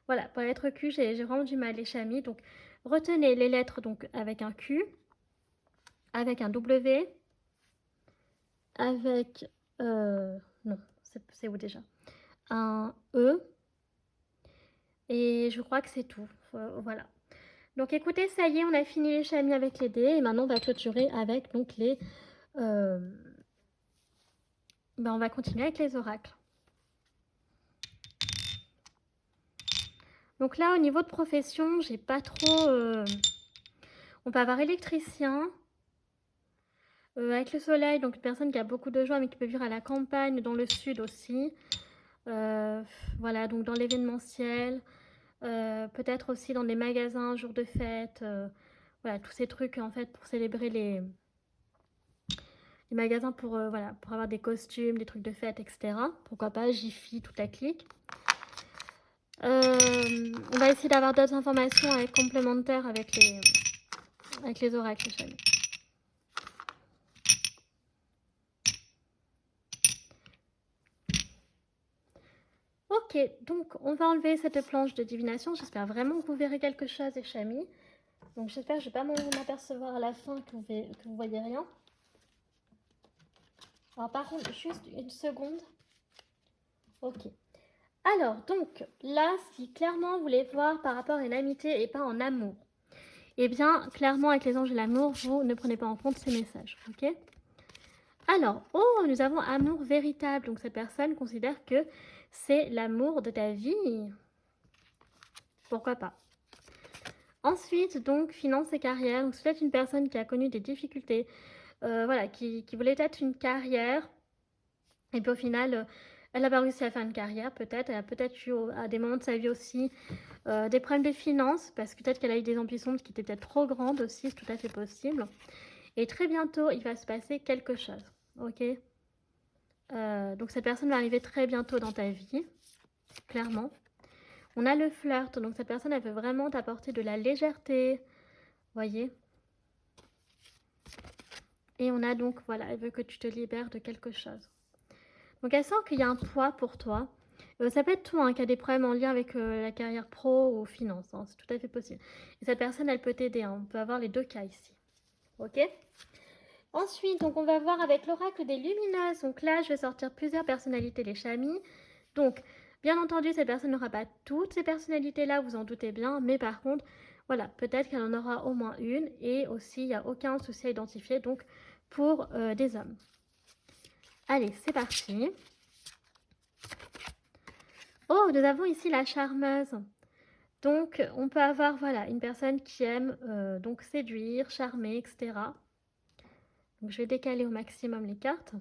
Voilà, pour être cul, j'ai vraiment du mal, les chamis. Donc, retenez les lettres donc, avec un Q, avec un W, avec... non, c'est où déjà? Un E. Et je crois que c'est tout. Voilà. Donc écoutez, ça y est, on a fini les chamis avec les dés. Et maintenant, on va clôturer avec donc les... on va continuer avec les oracles. Donc là, au niveau de profession, j'ai pas trop... On peut avoir électricien. Avec le soleil, donc une personne qui a beaucoup de joie, mais qui peut vivre à la campagne, dans le sud aussi. Voilà, donc dans l'événementiel. Peut-être aussi dans des magasins, jours de fête. Voilà, tous ces trucs en fait pour célébrer les magasins pour, voilà, pour avoir des costumes, des trucs de fête, etc. Pourquoi pas, Jiffy, tout à clic. On va essayer d'avoir d'autres informations complémentaires avec les oracles. Ok, donc on va enlever cette planche de divination. J'espère vraiment que vous verrez quelque chose, les chamis. Donc j'espère que je ne vais pas m'en apercevoir à la fin que vous voyez rien. Alors par contre, juste une seconde. Ok. Alors, donc, là, si clairement vous voulez voir par rapport à une amitié et pas en amour, eh bien, clairement, avec les anges de l'amour, vous ne prenez pas en compte ces messages, ok? Alors, oh, nous avons amour véritable. Donc, cette personne considère que c'est l'amour de ta vie. Pourquoi pas? Ensuite, donc, finance et carrière. Donc, c'est peut-être une personne qui a connu des difficultés, voilà, qui voulait être une carrière. Et puis, au final, elle n'a pas réussi à faire une carrière, peut-être. Elle a peut-être eu, à des moments de sa vie aussi, des problèmes de finances, parce que peut-être qu'elle a eu des ambitions qui étaient peut-être trop grandes aussi, c'est tout à fait possible. Et très bientôt, il va se passer quelque chose, ok? Donc cette personne va arriver très bientôt dans ta vie, clairement. On a le flirt, donc cette personne, elle veut vraiment t'apporter de la légèreté, voyez? Et on a donc, voilà, elle veut que tu te libères de quelque chose. Donc elle sent qu'il y a un poids pour toi. Ça peut être toi hein, qui a des problèmes en lien avec la carrière pro ou finance, hein, c'est tout à fait possible. Et cette personne, elle peut t'aider, hein, on peut avoir les deux cas ici. Ok? Ensuite, donc on va voir avec l'oracle des lumineuses. Donc là, je vais sortir plusieurs personnalités des chamis. Donc, bien entendu, cette personne n'aura pas toutes ces personnalités-là, vous en doutez bien. Mais par contre, voilà, peut-être qu'elle en aura au moins une. Et aussi, il n'y a aucun souci à identifier donc pour des hommes. Allez, c'est parti. Oh, nous avons ici la charmeuse. Donc, on peut avoir voilà, une personne qui aime donc séduire, charmer, etc. Donc, je vais décaler au maximum les cartes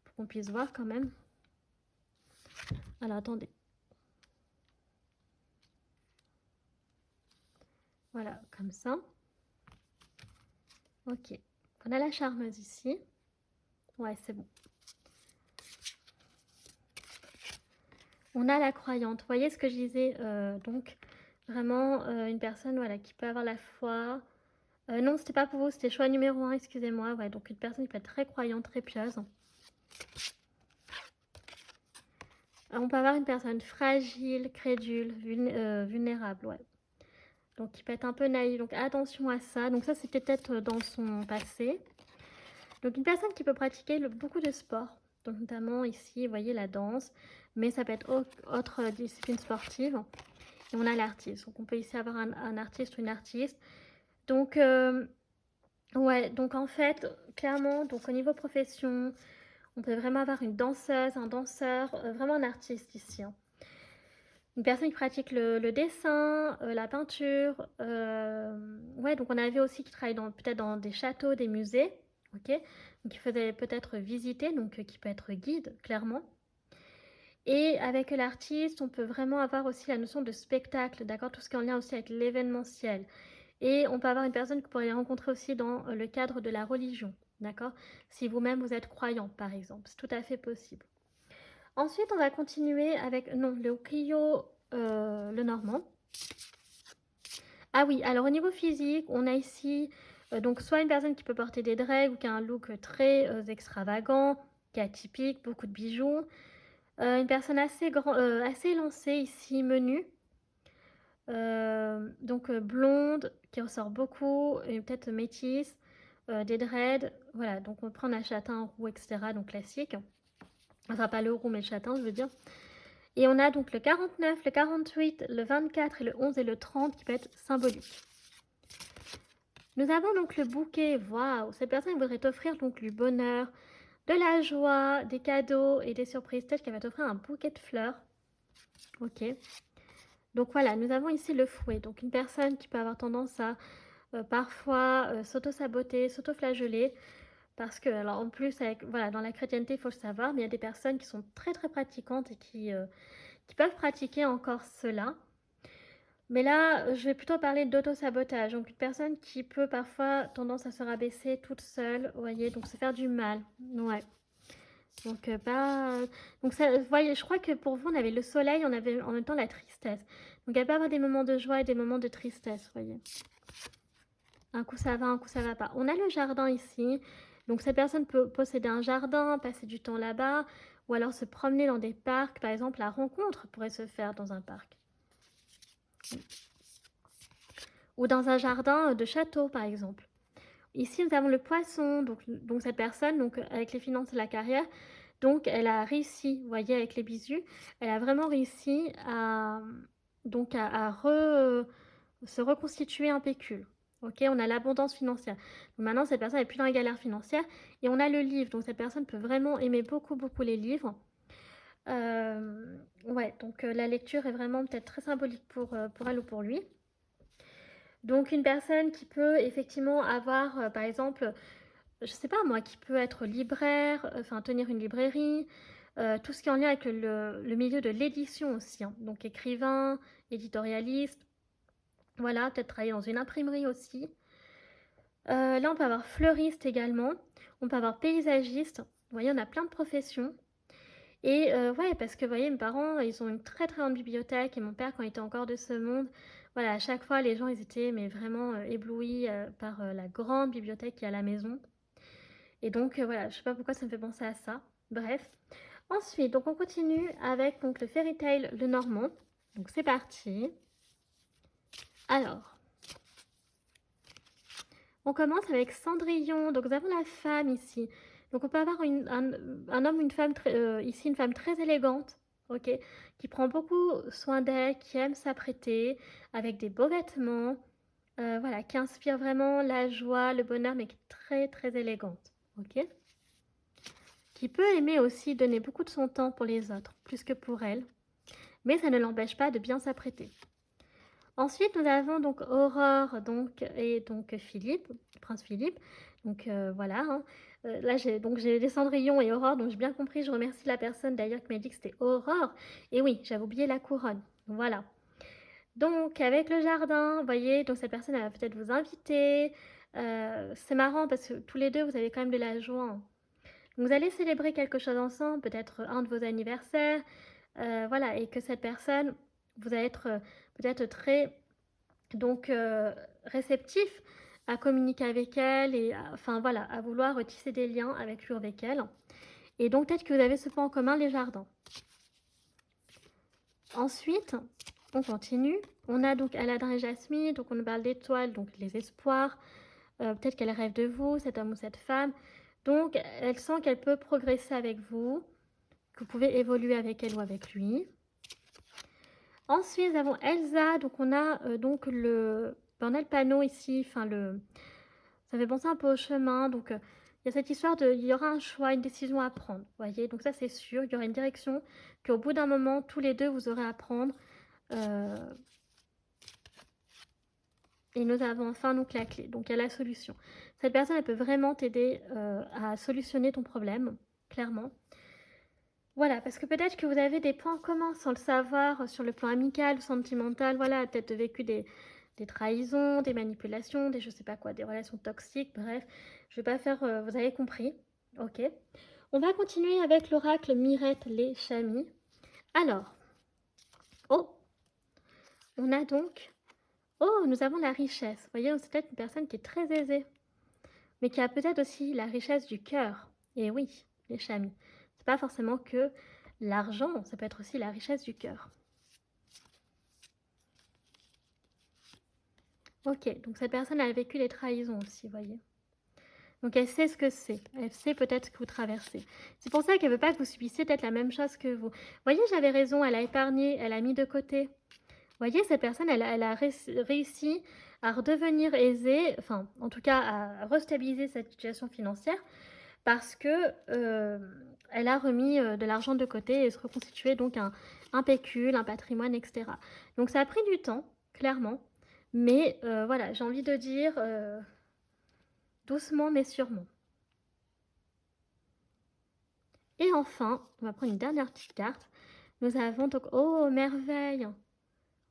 pour qu'on puisse voir quand même. Alors, attendez. Voilà, comme ça. Ok. On a la charmeuse ici. Ouais, c'est bon. On a la croyante. Vous voyez ce que je disais donc, vraiment, une personne voilà, qui peut avoir la foi. Non, c'était pas pour vous, c'était choix numéro 1, excusez-moi. Ouais, donc une personne qui peut être très croyante, très pieuse. On peut avoir une personne fragile, crédule, vulnérable, ouais. Donc, qui peut être un peu naïve. Donc, attention à ça. Donc, ça, c'était peut-être dans son passé. Donc, une personne qui peut pratiquer beaucoup de sport. Donc, notamment ici, vous voyez, la danse. Mais ça peut être autre discipline sportive. Et on a l'artiste. Donc, on peut ici avoir un artiste ou une artiste. Donc, ouais. Donc, en fait, clairement, donc au niveau profession, on peut vraiment avoir une danseuse, un danseur, vraiment un artiste ici. Hein. Une personne qui pratique le dessin, la peinture. Ouais, donc on avait aussi qui travaille peut-être dans des châteaux, des musées. Ok, donc il faisait peut-être visiter, donc qui peut être guide, clairement. Et avec l'artiste, on peut vraiment avoir aussi la notion de spectacle, d'accord? Tout ce qui est en lien aussi avec l'événementiel. Et on peut avoir une personne que vous pourriez rencontrer aussi dans le cadre de la religion, d'accord? Si vous-même vous êtes croyant, par exemple, c'est tout à fait possible. Ensuite, on va continuer avec le Clio, le normand. Ah oui, alors au niveau physique, on a ici Donc soit une personne qui peut porter des dreads ou qui a un look très extravagant, qui est atypique, beaucoup de bijoux. Une personne assez élancée ici, menue. Donc blonde, qui ressort beaucoup, et peut-être métisse, des dreads. Voilà, donc on prend un châtain roux, etc. Donc classique. Enfin, pas le roux, mais le châtain, je veux dire. Et on a donc le 49, le 48, le 24 et le 11 et le 30 qui peut être symbolique. Nous avons donc le bouquet. Waouh! Cette personne voudrait t'offrir donc du bonheur, de la joie, des cadeaux et des surprises. Peut-être qu'elle va t'offrir un bouquet de fleurs. Ok. Donc voilà, nous avons ici le fouet. Donc une personne qui peut avoir tendance à parfois s'auto-saboter, s'auto-flageller. Parce que, alors en plus, voilà, dans la chrétienté, il faut le savoir, mais il y a des personnes qui sont très très pratiquantes et qui peuvent pratiquer encore cela. Mais là, je vais plutôt parler d'auto-sabotage. Donc une personne qui peut parfois tendance à se rabaisser toute seule, vous voyez, donc se faire du mal. Ouais. Donc donc ça, vous voyez, je crois que pour vous, on avait le soleil, on avait en même temps la tristesse. Donc elle peut avoir des moments de joie et des moments de tristesse, vous voyez. Un coup ça va, un coup ça va pas. On a le jardin ici. Donc cette personne peut posséder un jardin, passer du temps là-bas, ou alors se promener dans des parcs. Par exemple, la rencontre pourrait se faire dans un parc. Ou dans un jardin de château, par exemple. Ici, nous avons le poisson, donc cette personne, donc avec les finances et la carrière, donc elle a réussi, vous voyez, avec les bisous, elle a vraiment réussi donc se reconstituer un pécule. Ok, on a l'abondance financière. Donc maintenant, cette personne n'est plus dans la galère financière. Et on a le livre, donc cette personne peut vraiment aimer beaucoup, beaucoup les livres. Ouais, donc la lecture est vraiment peut-être très symbolique pour elle ou pour lui. Donc une personne qui peut effectivement avoir, par exemple, je sais pas moi, qui peut être libraire, enfin tenir une librairie, tout ce qui est en lien avec le milieu de l'édition aussi, hein. Donc écrivain, éditorialiste, voilà, peut-être travailler dans une imprimerie aussi. Là, on peut avoir fleuriste également, on peut avoir paysagiste. Vous voyez, on a plein de professions. Et ouais, parce que vous voyez, mes parents, ils ont une très très grande bibliothèque et mon père, quand il était encore de ce monde, voilà, à chaque fois, les gens, ils étaient mais vraiment éblouis par la grande bibliothèque qu'il y a à la maison. Et donc, voilà, je sais pas pourquoi ça me fait penser à ça. Bref. Ensuite, donc on continue avec donc, le Fairy Tail le Normand. Donc c'est parti. Alors, on commence avec Cendrillon. Donc nous avons la femme ici. Donc on peut avoir un homme ou une femme, ici une femme très élégante, ok, qui prend beaucoup soin d'elle, qui aime s'apprêter, avec des beaux vêtements, voilà, qui inspire vraiment la joie, le bonheur, mais qui est très très élégante, ok. Qui peut aimer aussi donner beaucoup de son temps pour les autres, plus que pour elle, mais ça ne l'empêche pas de bien s'apprêter. Ensuite, nous avons donc Aurore et donc Philippe, Prince Philippe. Donc voilà, hein. Là, j'ai les Cendrillon et Aurore, donc j'ai bien compris. Je remercie la personne d'ailleurs qui m'a dit que c'était Aurore. Et oui, j'avais oublié la couronne. Voilà. Donc avec le jardin, vous voyez, donc cette personne elle va peut-être vous inviter. C'est marrant parce que tous les deux, vous avez quand même de la joie, hein. Donc, vous allez célébrer quelque chose ensemble, peut-être un de vos anniversaires. Voilà, et que cette personne, vous allez être peut-être très donc réceptif à communiquer avec elle et enfin voilà, à vouloir tisser des liens avec lui ou avec elle. Et donc peut-être que vous avez ce point en commun, les jardins. Ensuite, on continue. On a donc Aladin et Jasmine, donc on nous parle d'étoiles, donc les espoirs. Peut-être qu'elle rêve de vous, cet homme ou cette femme. Donc elle sent qu'elle peut progresser avec vous, que vous pouvez évoluer avec elle ou avec lui. Ensuite, nous avons Elsa, donc on a on a le panneau ici, enfin ça fait penser un peu au chemin, donc il y a cette histoire il y aura un choix, une décision à prendre, vous voyez, donc ça c'est sûr, il y aura une direction qu'au bout d'un moment, tous les deux, vous aurez à prendre. Et nous avons enfin donc la clé, donc il y a la solution. Cette personne, elle peut vraiment t'aider à solutionner ton problème, clairement. Voilà, parce que peut-être que vous avez des points communs sans le savoir sur le plan amical ou sentimental. Voilà, peut-être vécu des trahisons, des manipulations, des je sais pas quoi, des relations toxiques, bref. Je vais pas faire, vous avez compris. Ok. On va continuer avec l'oracle Mirette les Chamis. Alors, oh, on a donc, oh, nous avons la richesse. Vous voyez, c'est peut-être une personne qui est très aisée. mais qui a peut-être aussi la richesse du cœur. Et oui, les chamis, c'est pas forcément que l'argent, ça peut être aussi la richesse du cœur. Ok, donc cette personne a vécu les trahisons aussi, vous voyez. Donc elle sait ce que c'est, elle sait peut-être ce que vous traversez. C'est pour ça qu'elle ne veut pas que vous subissiez peut-être la même chose que vous. Vous voyez, j'avais raison, elle a épargné, elle a mis de côté. Vous voyez, cette personne, elle a réussi à redevenir aisée, enfin, en tout cas, à restabiliser sa situation financière parce que elle a remis de l'argent de côté et se reconstituer donc un pécule, un patrimoine, etc. Donc ça a pris du temps, clairement, mais voilà, j'ai envie de dire doucement mais sûrement. Et enfin, on va prendre une dernière petite carte. Nous avons donc, oh, merveille!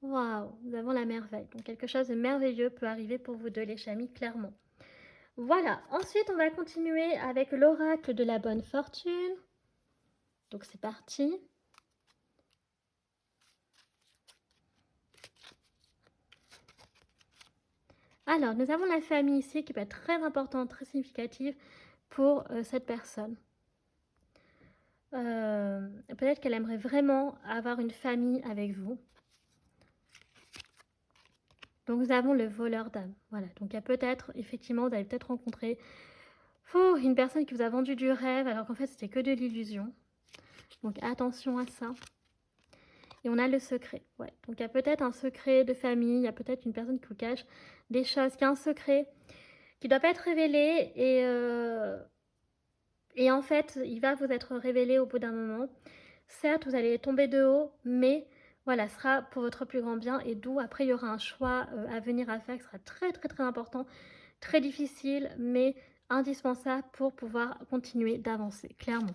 Waouh, nous avons la merveille. Donc quelque chose de merveilleux peut arriver pour vous deux, les chamis, clairement. Voilà, ensuite on va continuer avec l'oracle de la bonne fortune. Donc c'est parti. Alors, nous avons la famille ici qui peut être très importante, très significative pour cette personne. Peut-être qu'elle aimerait vraiment avoir une famille avec vous. Donc nous avons le voleur d'âme. Voilà, donc il y a peut-être, effectivement, vous avez peut-être rencontré une personne qui vous a vendu du rêve alors qu'en fait c'était que de l'illusion. Donc attention à ça. Et on a le secret. Ouais. Donc il y a peut-être un secret de famille, il y a peut-être une personne qui vous cache des choses, qui a un secret qui ne doit pas être révélé et en fait il va vous être révélé au bout d'un moment. Certes, vous allez tomber de haut, mais voilà, ce sera pour votre plus grand bien et d'où après il y aura un choix à venir à faire qui sera très très très important, très difficile, mais indispensable pour pouvoir continuer d'avancer, clairement.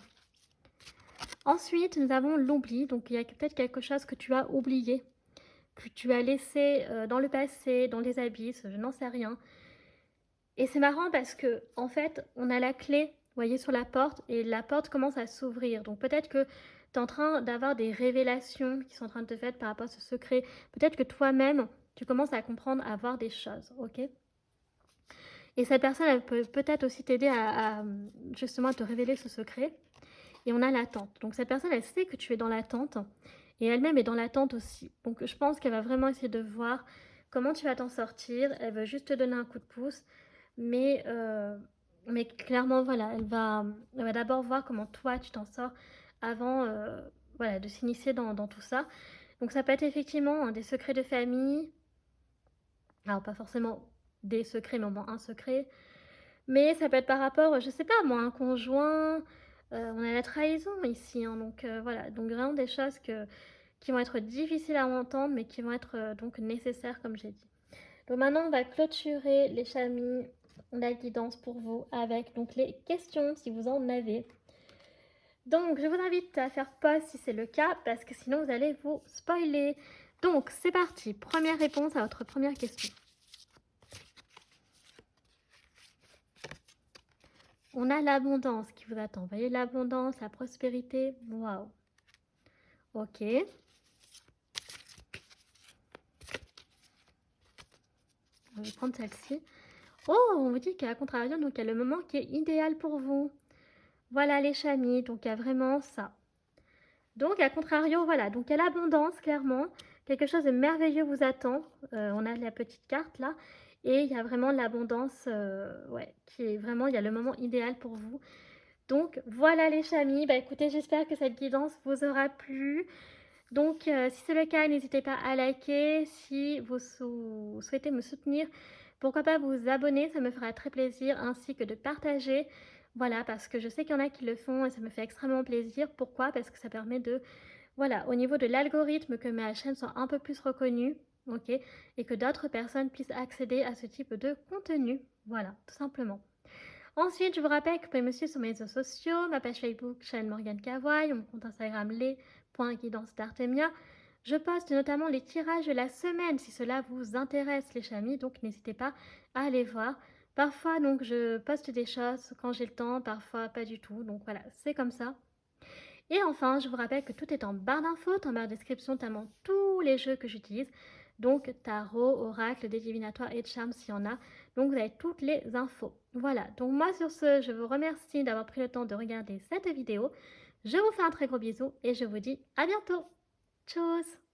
Ensuite, nous avons l'oubli. Donc, il y a peut-être quelque chose que tu as oublié, que tu as laissé dans le passé, dans les abysses, je n'en sais rien. Et c'est marrant parce que, en fait, on a la clé, vous voyez, sur la porte, et la porte commence à s'ouvrir. Donc, peut-être que tu es en train d'avoir des révélations qui sont en train de te faire par rapport à ce secret. Peut-être que toi-même, tu commences à comprendre, à voir des choses, ok? Et cette personne, elle peut peut-être aussi t'aider justement à te révéler ce secret. Et on a l'attente. Donc cette personne, elle sait que tu es dans l'attente et elle-même est dans l'attente aussi. Donc je pense qu'elle va vraiment essayer de voir comment tu vas t'en sortir. Elle veut juste te donner un coup de pouce, mais, mais clairement, voilà, elle va d'abord voir comment toi tu t'en sors avant voilà, de s'initier dans tout ça. Donc ça peut être effectivement des secrets de famille. Alors pas forcément des secrets, mais au moins un secret. Mais ça peut être par rapport, je sais pas moi, un conjoint, on a la trahison ici, hein, donc voilà. Donc vraiment des choses qui vont être difficiles à entendre, mais qui vont être donc nécessaires, comme j'ai dit. Donc maintenant, on va clôturer les chamis, la guidance pour vous avec donc les questions, si vous en avez. Donc, je vous invite à faire pause si c'est le cas, parce que sinon vous allez vous spoiler. Donc, c'est parti. Première réponse à votre première question. On a l'abondance qui vous attend. Vous voyez l'abondance, la prospérité. Waouh. Ok. On va prendre celle-ci. Oh, on vous dit qu'à contrario, donc il y a le moment qui est idéal pour vous. Voilà les chamis, donc il y a vraiment ça. Donc à contrario, voilà, donc il y a l'abondance, clairement. Quelque chose de merveilleux vous attend. On a la petite carte là. Et il y a vraiment l'abondance, ouais, qui est vraiment, il y a le moment idéal pour vous. Donc voilà les chamis, bah écoutez, j'espère que cette guidance vous aura plu. Donc si c'est le cas, n'hésitez pas à liker. Si vous souhaitez me soutenir, pourquoi pas vous abonner, ça me fera très plaisir, ainsi que de partager. Voilà, parce que je sais qu'il y en a qui le font et ça me fait extrêmement plaisir. Pourquoi? Parce que ça permet de, voilà, au niveau de l'algorithme, que ma chaîne soit un peu plus reconnue, ok, et que d'autres personnes puissent accéder à ce type de contenu. Voilà, tout simplement. Ensuite, je vous rappelle que vous pouvez me suivre sur mes réseaux sociaux, ma page Facebook, chaîne Morgane Cavoye, mon compte Instagram les.guidance d'Artemia. Je poste notamment les tirages de la semaine si cela vous intéresse les chamis, donc n'hésitez pas à aller voir. Parfois, donc, je poste des choses quand j'ai le temps, parfois pas du tout, donc voilà, c'est comme ça. Et enfin, je vous rappelle que tout est en barre d'infos, en barre de description, notamment tous les jeux que j'utilise. donc tarot, oracle, dés divinatoires et charmes s'il y en a. Donc vous avez toutes les infos. Voilà, donc moi sur ce, je vous remercie d'avoir pris le temps de regarder cette vidéo. Je vous fais un très gros bisou et je vous dis à bientôt. Tchuss!